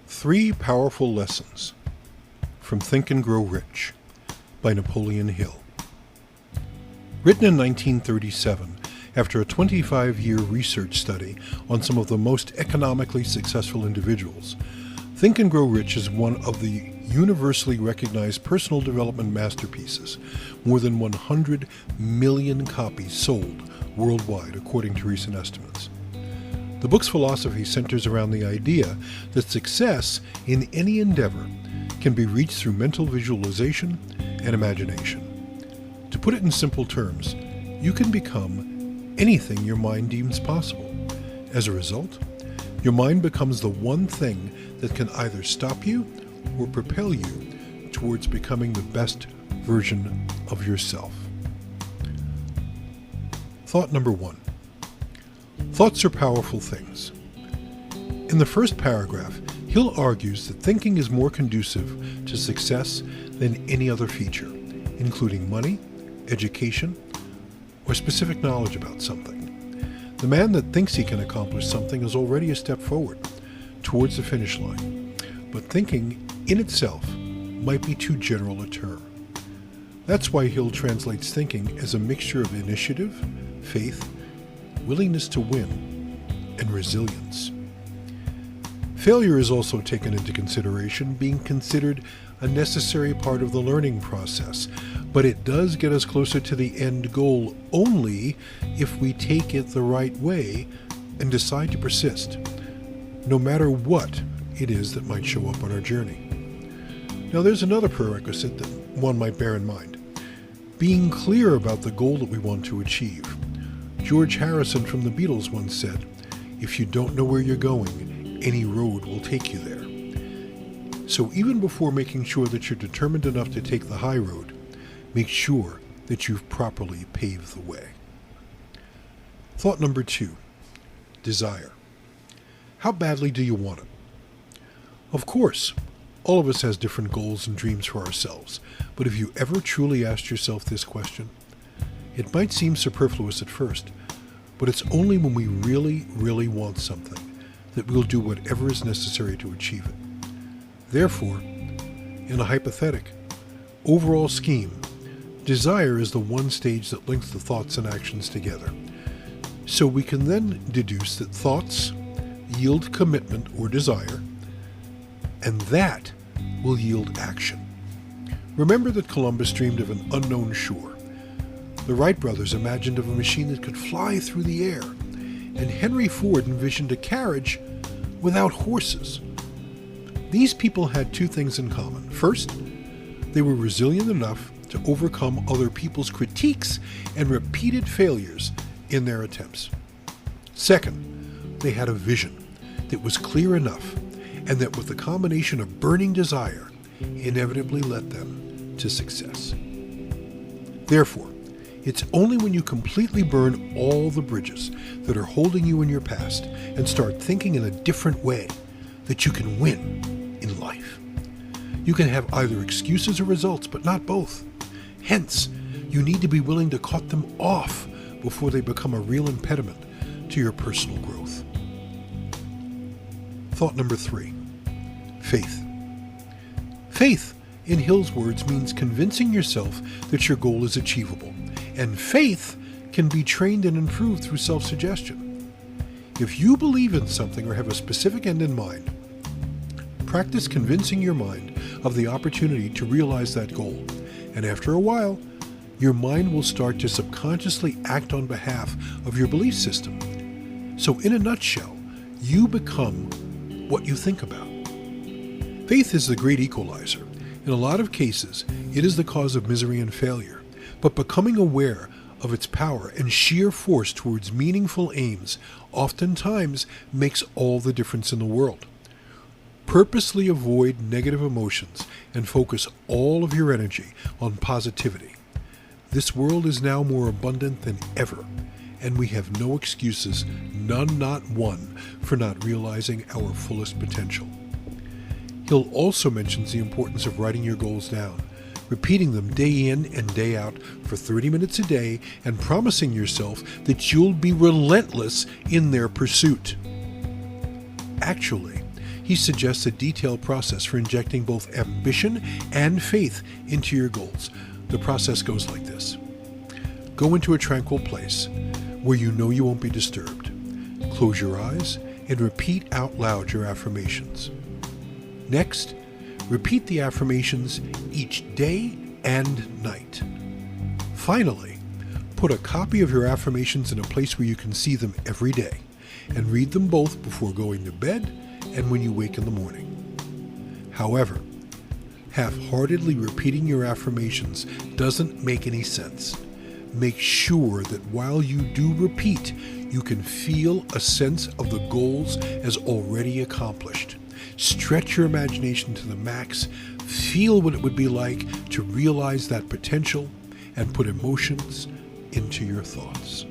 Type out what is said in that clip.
Three Powerful Lessons from Think and Grow Rich by Napoleon Hill. Written in 1937, after a 25-year research study on some of the most economically successful individuals, Think and Grow Rich is one of the universally recognized personal development masterpieces. More than 100 million copies sold worldwide, according to recent estimates. The book's philosophy centers around the idea that success in any endeavor can be reached through mental visualization and imagination. To put it in simple terms, you can become anything your mind deems possible. As a result, your mind becomes the one thing that can either stop you or propel you towards becoming the best version of yourself. Thought number one. Thoughts are powerful things. In the first paragraph, Hill argues that thinking is more conducive to success than any other feature, including money, education, or specific knowledge about something. The man that thinks he can accomplish something is already a step forward towards the finish line, but thinking in itself might be too general a term. That's why Hill translates thinking as a mixture of initiative, faith, willingness to win, and resilience. Failure is also taken into consideration, being considered a necessary part of the learning process, but it does get us closer to the end goal only if we take it the right way and decide to persist, no matter what it is that might show up on our journey. Now, there's another prerequisite that one might bear in mind: being clear about the goal that we want to achieve. George Harrison from the Beatles once said, "If you don't know where you're going, any road will take you there." So even before making sure that you're determined enough to take the high road, make sure that you've properly paved the way. Thought number two, desire. How badly do you want it? Of course, all of us has different goals and dreams for ourselves, but have you ever truly asked yourself this question? It might seem superfluous at first, but it's only when we really, really want something that we'll do whatever is necessary to achieve it. Therefore, in a hypothetic, overall scheme, desire is the one stage that links the thoughts and actions together. So we can then deduce that thoughts yield commitment or desire, and that will yield action. Remember that Columbus dreamed of an unknown shore. The Wright brothers imagined of a machine that could fly through the air, and Henry Ford envisioned a carriage without horses. These people had two things in common. First, they were resilient enough to overcome other people's critiques and repeated failures in their attempts. Second, they had a vision that was clear enough and that, with a combination of burning desire, inevitably led them to success. Therefore, it's only when you completely burn all the bridges that are holding you in your past and start thinking in a different way that you can win in life. You can have either excuses or results, but not both. Hence, you need to be willing to cut them off before they become a real impediment to your personal growth. Thought number three, faith. Faith, in Hill's words, means convincing yourself that your goal is achievable. And faith can be trained and improved through self-suggestion. If you believe in something or have a specific end in mind, practice convincing your mind of the opportunity to realize that goal. And after a while, your mind will start to subconsciously act on behalf of your belief system. So in a nutshell, you become what you think about. Faith is the great equalizer. In a lot of cases, it is the cause of misery and failure. But becoming aware of its power and sheer force towards meaningful aims oftentimes makes all the difference in the world. Purposely avoid negative emotions and focus all of your energy on positivity. This world is now more abundant than ever, and we have no excuses, none not one, for not realizing our fullest potential. Hill also mentions the importance of writing your goals down, repeating them day in and day out for 30 minutes a day, and promising yourself that you'll be relentless in their pursuit. Actually, He suggests a detailed process for injecting both ambition and faith into your goals. The process goes like this. Go into a tranquil place where you know you won't be disturbed. Close your eyes and repeat out loud your affirmations. Next, repeat the affirmations each day and night. Finally, put a copy of your affirmations in a place where you can see them every day, and read them both before going to bed and when you wake in the morning. However, half-heartedly repeating your affirmations doesn't make any sense. Make sure that while you do repeat, you can feel a sense of the goals as already accomplished. Stretch your imagination to the max, feel what it would be like to realize that potential, and put emotions into your thoughts.